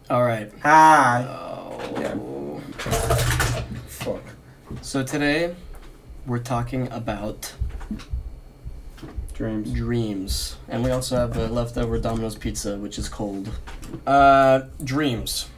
All right. Hi. Oh. Yeah. Fuck. So today, we're talking about dreams, and we also have leftover Domino's pizza, which is cold. Dreams.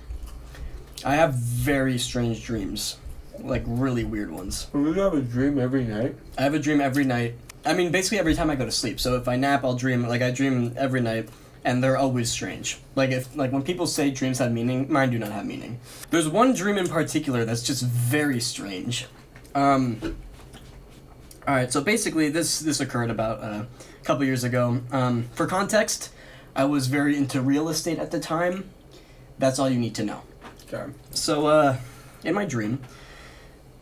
I have very strange dreams, like really weird ones. Do you have a dream every night? I have a dream every night. I mean, basically every time I go to sleep. So if I nap, I'll dream. Like I dream every night, and they're always strange. Like when people say dreams have meaning, mine do not have meaning. There's one dream in particular that's just very strange. All right, so basically this occurred about a couple years ago. For context, I was very into real estate at the time. That's all you need to know. Okay. So, in my dream,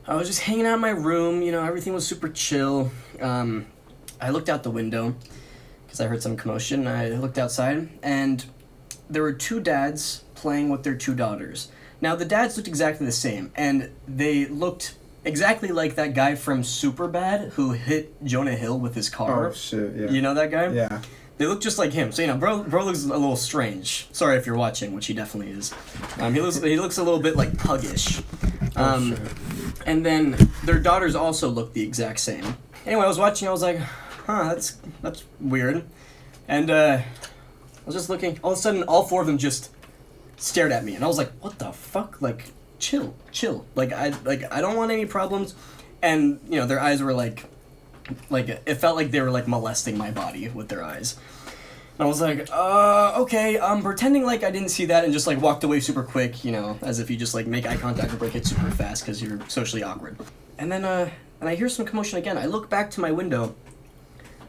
I was just hanging out in my room, everything was super chill. I looked out the window, because I heard some commotion. I looked outside, and there were two dads playing with their two daughters. Now, the dads looked exactly the same, and they looked exactly like that guy from Superbad who hit Jonah Hill with his car. Oh, shit, yeah. You know that guy? Yeah. They look just like him. So, bro looks a little strange. Sorry if you're watching, which he definitely is. He looks a little bit, like, puggish. Shit. And then their daughters also look the exact same. Anyway, I was watching, I was like, that's weird. And, I was just looking. All of a sudden, all four of them just stared at me. And I was like, what the fuck? Like, chill. Like, I don't want any problems. And, their eyes were like, it felt like they were, like, molesting my body with their eyes. And I was like, okay, pretending like I didn't see that and just, like, walked away super quick, as if you just, like, make eye contact and break it super fast because you're socially awkward. And then, and I hear some commotion again. I look back to my window.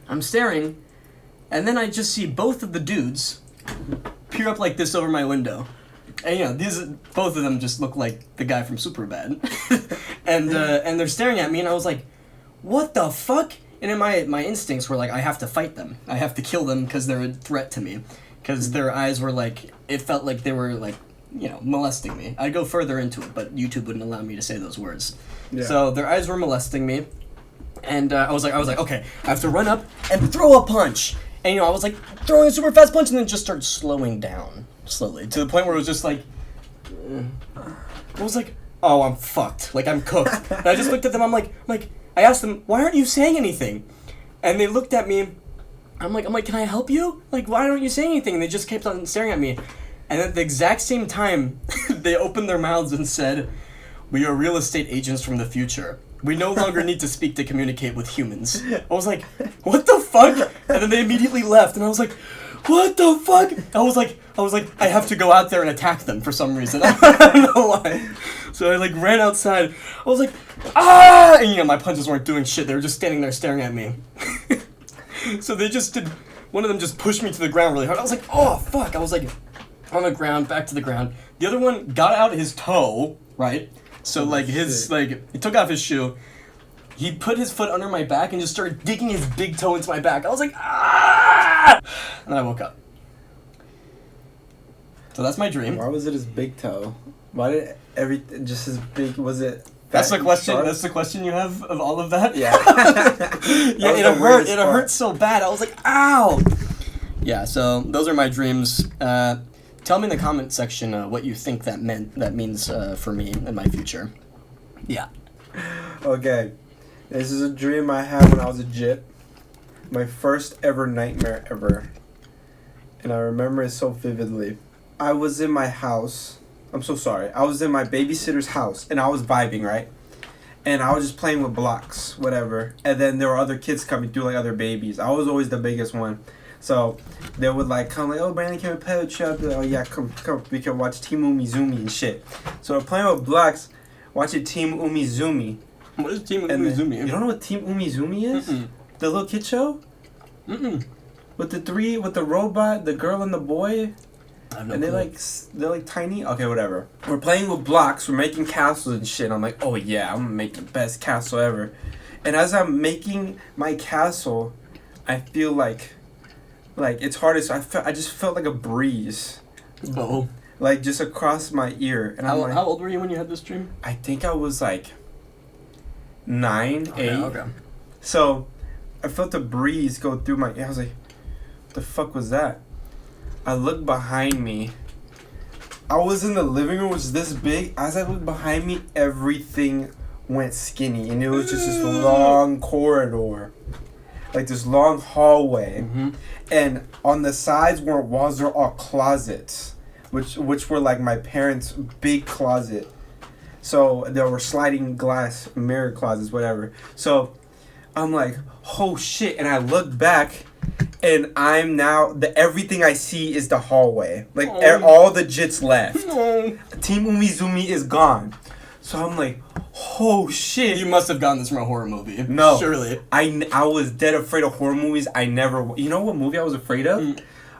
I'm staring, and then I just see both of the dudes peer up like this over my window. And, both of them just look like the guy from Superbad. and they're staring at me, and I was like, what the fuck? And then my instincts were like, I have to fight them. I have to kill them because they're a threat to me. Because their eyes were like, it felt like they were like, molesting me. I'd go further into it, but YouTube wouldn't allow me to say those words. Yeah. So their eyes were molesting me. And I was like, okay, I have to run up and throw a punch. And, I was like throwing a super fast punch and then just started slowing down slowly to the point where it was just like, I was like, oh, I'm fucked. Like, I'm cooked. And I just looked at them. I'm like, I asked them, why aren't you saying anything? And they looked at me. I'm like, can I help you? Like, why don't you say anything? And they just kept on staring at me. And at the exact same time, they opened their mouths and said, we are real estate agents from the future. We no longer need to speak to communicate with humans. I was like, what the fuck? And then they immediately left, and I was like, what the fuck? I was like, I have to go out there and attack them for some reason. I don't know why. So I like ran outside. I was like, ah! And my punches weren't doing shit. They were just standing there staring at me. So they just did. One of them just pushed me to the ground really hard. I was like, oh fuck! I was like, on the ground, back to the ground. The other one got out his toe, right? So like his he took off his shoe. He put his foot under my back and just started digging his big toe into my back. I was like, ah! And then I woke up. So that's my dream. Why was it his big toe? Why did everything just as big? Was it? That's the question. That's the question you have of all of that. Yeah. Yeah, it hurt. It hurt so bad. I was like, ow. Yeah. So those are my dreams. Tell me in the comment section what you think that means for me in my future. Yeah. Okay. This is a dream I had when I was a jit. My first ever nightmare ever. And I remember it so vividly. I was in my house. I'm so sorry. I was in my babysitter's house and I was vibing, right? And I was just playing with blocks, whatever. And then there were other kids coming through, like other babies. I was always the biggest one. So they would like come like, oh, Brandon, can we play with you? I'd be like, oh yeah, come, we can watch Team Umizoomi and shit. So we're playing with blocks, watching Team Umizoomi. What is Team Umizoomi? You don't know what Team Umizoomi is? Mm-mm. The little kid show? Mm-mm. With the robot, the girl and the boy? I have no and clue. they're like tiny? Okay, whatever. We're playing with blocks, we're making castles and shit. I'm like, oh yeah, I'm gonna make the best castle ever. And as I'm making my castle, I feel like it's hard as I just felt like a breeze. Oh. Like just across my ear. And how old were you when you had this dream? I think I was like 9, 8. Okay. So I felt a breeze go through my ear. I was like, what the fuck was that? I looked behind me I was in the living room, which is this big. As I looked behind me, everything went skinny, and it was just this long corridor, like this long hallway, and on the sides were walls are all closets, which were like my parents' big closet. So there were sliding glass mirror closets, whatever. So I'm like, oh shit, and I look back. And I'm now everything I see is the hallway. Like all the jits left. Team Umizumi is gone. So I'm like, oh shit. You must have gotten this from a horror movie. No. Surely. I was dead afraid of horror movies. I never. You know what movie I was afraid of?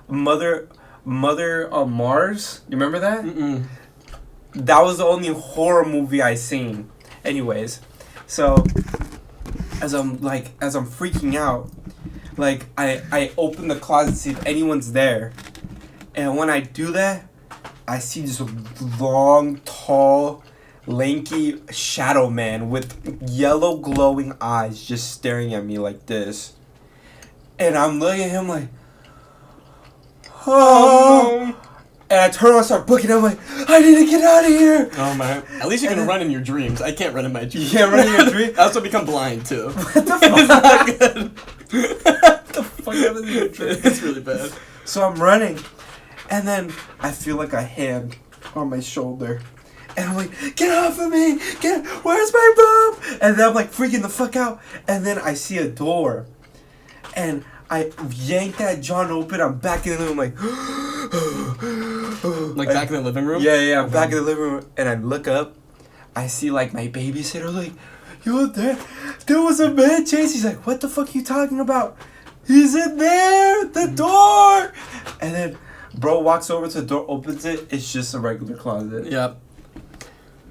Mother of Mars. You remember that? Mm-mm. That was the only horror movie I seen. Anyways, so as I'm freaking out. Like, I open the closet to see if anyone's there. And when I do that, I see this long, tall, lanky shadow man with yellow glowing eyes just staring at me like this. And I'm looking at him like, oh. And I turn around and start booking. I'm like, I need to get out of here. Oh, man. At least you can run in your dreams. I can't run in my dreams. You can't run in your dreams? I also become blind, too. What the fuck? It's not good. What the fuck happens in your dreams? It's really bad. So I'm running. And then I feel like a hand on my shoulder. And I'm like, get off of me. Where's my mom? And then I'm like freaking the fuck out. And then I see a door. And I yank that John open. I'm back in the room like... Like back in the living room? Yeah, I'm back in the living room. And I look up. I see like my babysitter like, yo, there was a man chase. He's like, what the fuck are you talking about? He's in there, the door. And then bro walks over to the door, opens it. It's just a regular closet. Yep.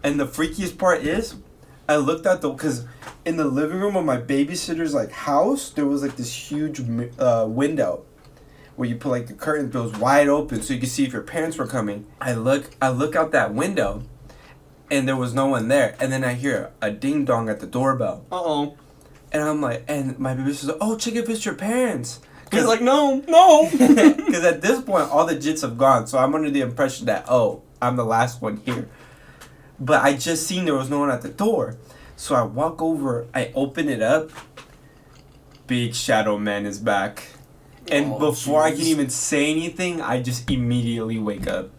And the freakiest part is, I looked at because in the living room of my babysitter's like house, there was like this huge window where you put like the curtains, but it was wide open so you could see if your parents were coming. I look out that window, and there was no one there. And then I hear a ding dong at the doorbell. Uh-oh. And I'm like, and my babysitter's like, oh, check if it's your parents. He's like, no. Because at this point, all the jits have gone, so I'm under the impression that, oh, I'm the last one here. But I just seen there was no one at the door. So I walk over, I open it up. Big Shadow Man is back. And before I can even say anything, I just immediately wake up.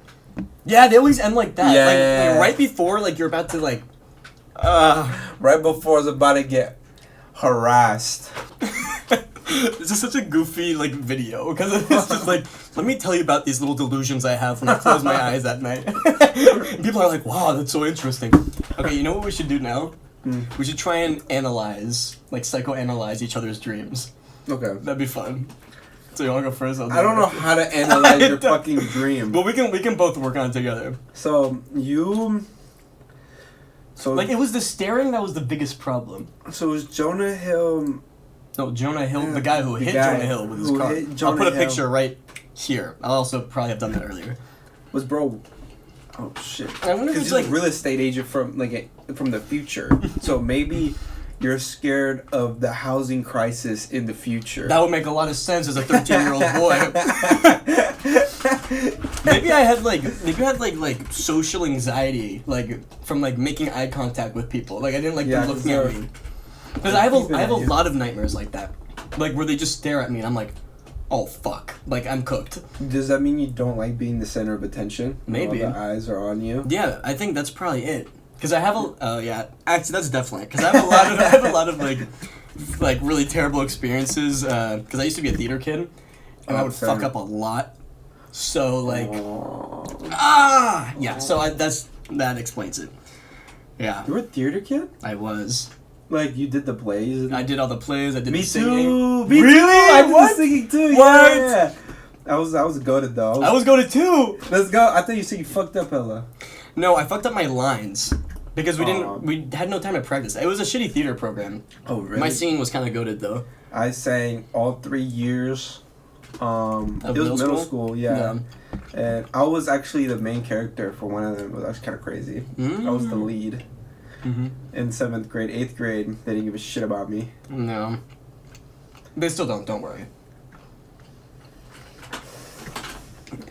Yeah, they always end like that. Yeah. Like right before, like, you're about to, like... Right before I was about to get harassed. This is such a goofy, like, video. Because it's just like, let me tell you about these little delusions I have when I close my eyes at night. People are like, wow, that's so interesting. Okay, you know what we should do now? We should try and analyze, like, psychoanalyze each other's dreams. Okay. That'd be fun. So you want to go first? I don't know how to analyze your fucking dream. But we can both work on it together. So like, it was the staring that was the biggest problem. So it was Jonah Hill. No, Jonah Hill, the guy who hit Jonah Hill with his car. I'll put a picture right here. I'll also probably have done that earlier. Was bro? Oh shit! I wonder if it's he's like a real estate agent from the future. So maybe you're scared of the housing crisis in the future. That would make a lot of sense as a 13-year-old boy. Maybe I had like social anxiety, like from like making eye contact with people. Like I didn't like them looking at me. Because I have a lot of nightmares like that, like where they just stare at me and I'm like, oh fuck, like I'm cooked. Does that mean you don't like being the center of attention? Maybe all the eyes are on you. Yeah, I think that's probably it. Because I have actually that's definitely because I have a lot of like really terrible experiences. Because I used to be a theater kid, and I would fuck up a lot. So like, yeah. So that explains it. Yeah. You were a theater kid? I was. Like, you did the plays? I did all the plays. I did Me the singing. too! Me really? I did the singing too! What? Yeah! I was goated though. I was goated too! Let's go. I thought you said you fucked up hella. No, I fucked up my lines. Because we had no time to practice. It was a shitty theater program. Oh, really? My singing was kind of goated though. I sang all 3 years. It was middle school, yeah. And I was actually the main character for one of them. It was actually kind of crazy. I was the lead. In 7th grade, 8th grade, they didn't give a shit about me. No. They still don't worry.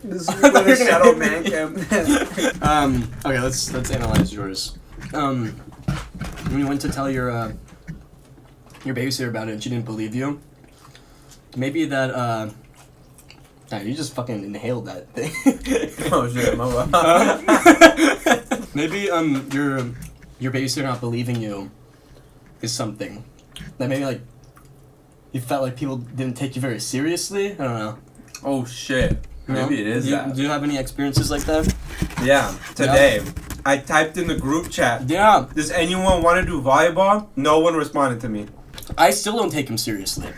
This is what a shadow man can. Okay, let's analyze yours. When you went to tell your babysitter about it and she didn't believe you, maybe that nah, you just fucking inhaled that thing. Oh shit, my bad. Maybe your babysitter not believing you is something that maybe like you felt like people didn't take you very seriously. I don't know. Oh shit. No? Maybe it is that. Do you have any experiences like that? Yeah, today. I typed in the group chat. Yeah. Does anyone want to do volleyball? No one responded to me. I still don't take him seriously.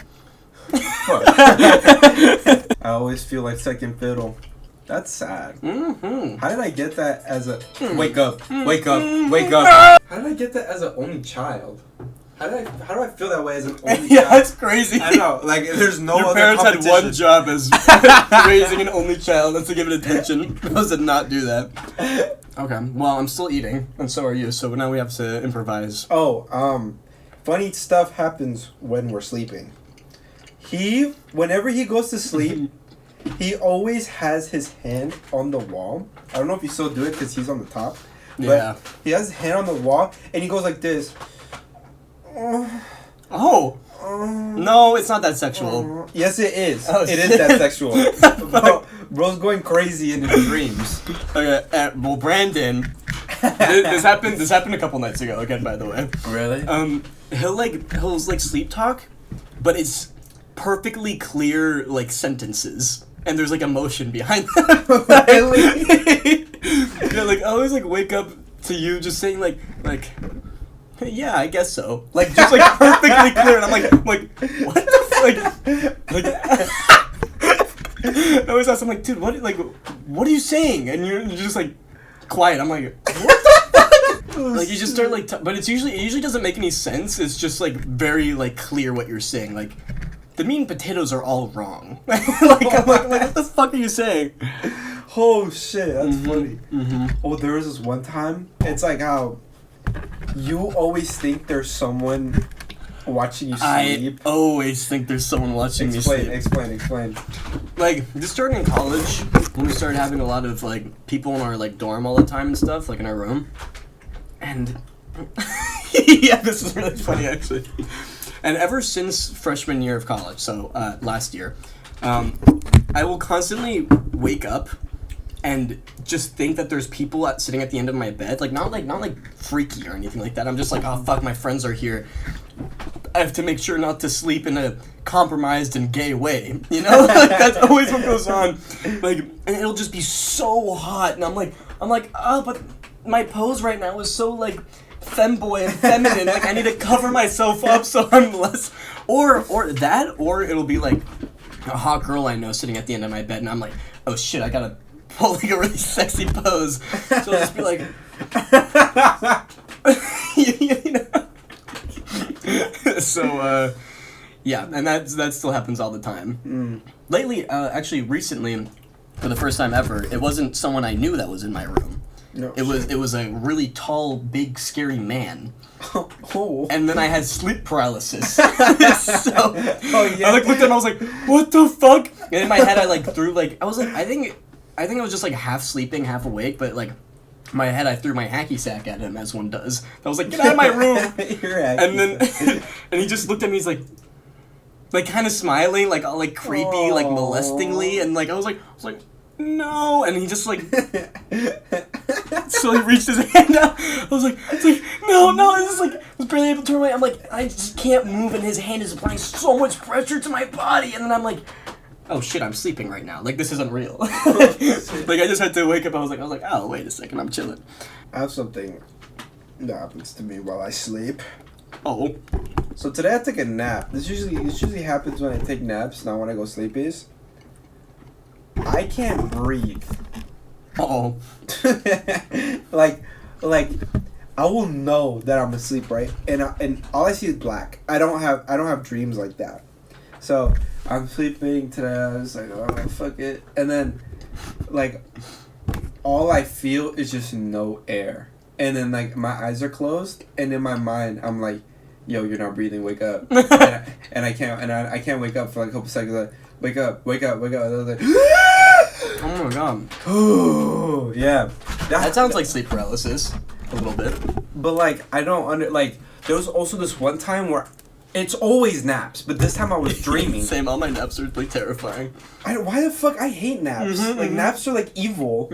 Fuck. I always feel like second fiddle. That's sad. Mm-hmm. How did I get that as a... Wake up. Wake up. Wake up. How did I get that as an only child? How do I feel that way as an only Yeah, child? that's crazy. I know. Like, there's no Your other parents had competition. one job as raising an only child. That's to give it attention. Those did not do that. Okay. Well, I'm still eating, and so are you. So now we have to improvise. Oh, funny stuff happens when we're sleeping. Whenever he goes to sleep, he always has his hand on the wall. I don't know if you still do it because he's on the top. Yeah. But he has his hand on the wall, and he goes like this. Oh. No, it's not that sexual. Yes, it is. Oh, it shit. is that sexual. Bro's going crazy in his dreams. Okay. Well, Brandon, this happened a couple nights ago. Again, by the way. Really? He'll sleep talk, but it's perfectly clear sentences, and there's emotion behind them. Really? Yeah, I always wake up to you just saying yeah, I guess so. Just perfectly clear, and I'm like, what the I always ask him dude, what are you saying? And you're just quiet. I'm like, what the fuck? You just start but it usually doesn't make any sense. It's just very clear what you're saying. The meat and potatoes are all wrong. I'm like, what the fuck are you saying? Oh shit, that's funny. Mm-hmm. Oh, there was this one time. It's how you always think there's someone watching you sleep. I always think there's someone watching me sleep. Explain. Just starting in college, when we started having a lot of people in our dorm all the time and stuff, in our room, and yeah, this is really funny actually. And ever since freshman year of college, so last year, I will constantly wake up and just think that there's people sitting at the end of my bed, not freaky or anything like that. I'm just oh fuck, my friends are here. I have to make sure not to sleep in a compromised and gay way, you know? That's always what goes on. And it'll just be so hot, and I'm like, oh, but my pose right now is so femboy and feminine. I need to cover myself up so I'm less, or it'll be a hot girl I know sitting at the end of my bed, and I'm like, oh shit, I gotta pull a really sexy pose. So I'll just be you know. So yeah, and that still happens all the time. Lately, actually recently, for the first time ever, it wasn't someone I knew that was in my room. No. It was a really tall, big, scary man. Oh. And then I had sleep paralysis. So oh yeah. I looked at him, I was like, what the fuck? And in my head I threw I was I think I was just half sleeping, half awake, but in my head I threw my hacky sack at him as one does. I was like, get out of my room. And then and he just looked at me, he's kind of smiling, all creepy, molestingly, and I was like no, and he just so he reached his hand out. I was like no, I was barely able to turn away. I'm I just can't move, and his hand is applying so much pressure to my body, and then I'm oh shit, I'm sleeping right now. This isn't real. I just had to wake up. I was like, oh wait a second, I'm chilling. I have something that happens to me while I sleep. Oh. So today I took a nap. This usually happens when I take naps, not when I go sleepies. I can't breathe. Uh-oh. I will know that I'm asleep, right? And all I see is black. I don't have dreams like that. So I'm sleeping today. I was like, oh fuck it, and then all I feel is just no air, and then my eyes are closed, and in my mind I'm like, yo, you're not breathing. Wake up. and I can't wake up for a couple seconds. Wake up. I was like, Oh my god. Oh yeah. That sounds like sleep paralysis. A little bit. But like I don't like. There was also this one time where it's always naps, but this time I was dreaming. Same. All my naps are like terrifying. Why the fuck I hate naps? Like naps are like evil.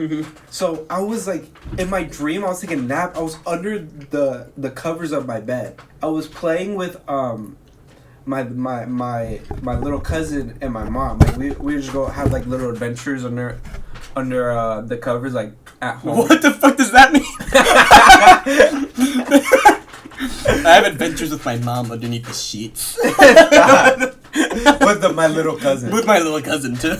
So I was like in my dream I was taking a nap. I was under the covers of my bed. I was playing with my little cousin and my mom. Like we just go have like little adventures under the covers like at home. What the fuck does that mean? I have adventures with my mom underneath the sheets. With my little cousin. With my little cousin too.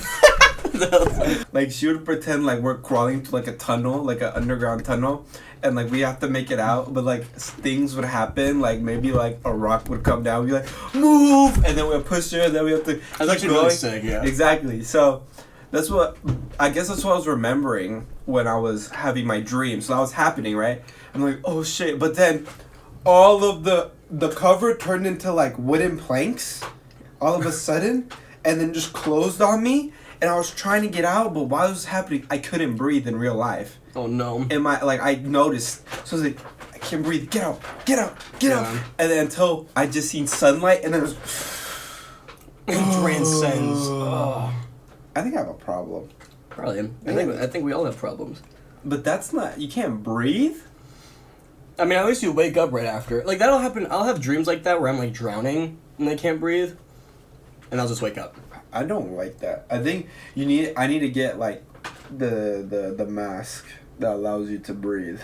Like she would pretend like we're crawling to like a tunnel, like an underground tunnel, and like we have to make it out, but like things would happen, like maybe like a rock would come down, we'd be like, move, and then we'll push her, and then we have to That's actually going. really sick, yeah. Exactly. So that's what I was remembering when I was having my dream. So that was happening, right? I'm like, oh shit, but then all of the cover turned into like wooden planks all of a sudden, and then just closed on me. And I was trying to get out, but while it was happening, I couldn't breathe in real life. Oh no. And I noticed. So I was like, I can't breathe. Get out. And then until I just seen sunlight, and then it was. It transcends. Oh. I think I have a problem. Probably. I think we all have problems. But that's not. You can't breathe? I mean, at least you wake up right after. Like, that'll happen. I'll have dreams like that where I'm like drowning and I can't breathe. And I'll just wake up. I don't like that. I think I need to get like the mask that allows you to breathe.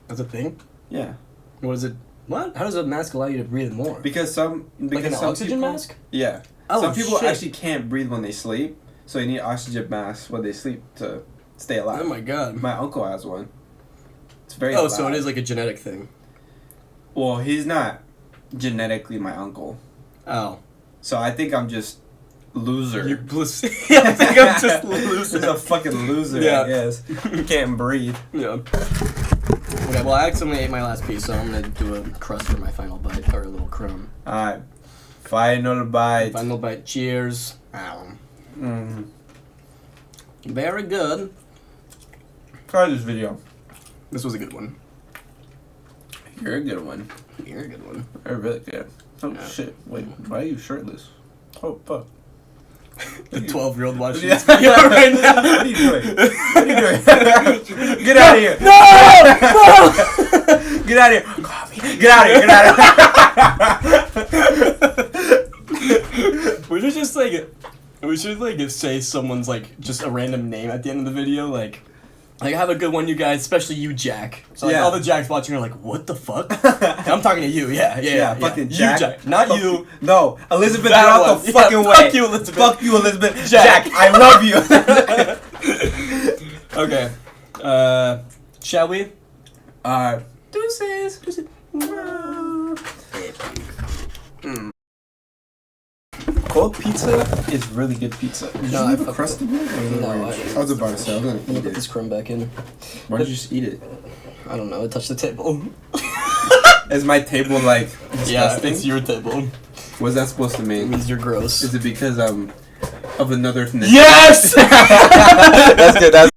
That's a thing? Yeah. What is it? What? How does a mask allow you to breathe more? Because like an oxygen mask? Yeah. Oh, some people shit. actually can't breathe when they sleep, so you need oxygen masks when they sleep to stay alive. Oh my god. My uncle has one. It's very Oh, loud. so it is like a genetic thing. Well, he's not genetically my uncle. Oh. So I think I'm just loser. You're I think I'm just loser. Just a fucking loser, Yeah. I guess. Can't breathe. Yeah. Okay, well, I accidentally ate my last piece, so I'm gonna do a crust for my final bite, or a little crumb. Alright. Final bite. Final bite. Cheers. Very good. Try this video. This was a good one. You're a good one. You're a good one. You're really good. Oh Yeah. shit. Wait, why are you shirtless? Oh fuck. The 12-year-old watching Yeah. this video right now. What are you doing? What are you doing? Get out of here. No! Get out of here. Coffee. Get out of here. We should like say someone's like just a random name at the end of the video, like have a good one, you guys, especially you, Jack. So like Yeah. all the Jacks watching are like, what the fuck? I'm talking to you, yeah. Fucking Jack. You, Jack, not Fuck you. No, Elizabeth, That get out one. the Yeah, fucking way. fuck you, Elizabeth. Fuck you, Elizabeth. Jack. Jack, I love you. Okay. Shall we? Deuces. Cold pizza is really good pizza. Did No, you leave I a fucked crust it. in there? No, I was about to say, I was gonna I'm gonna eat put this it. crumb back in. Why did you just eat it? I don't know, it touched the table. Is my table like disgusting? Yeah, it's your table. What's that supposed to It mean? means you're gross. Is it because of another thing? Yes! That's good. That's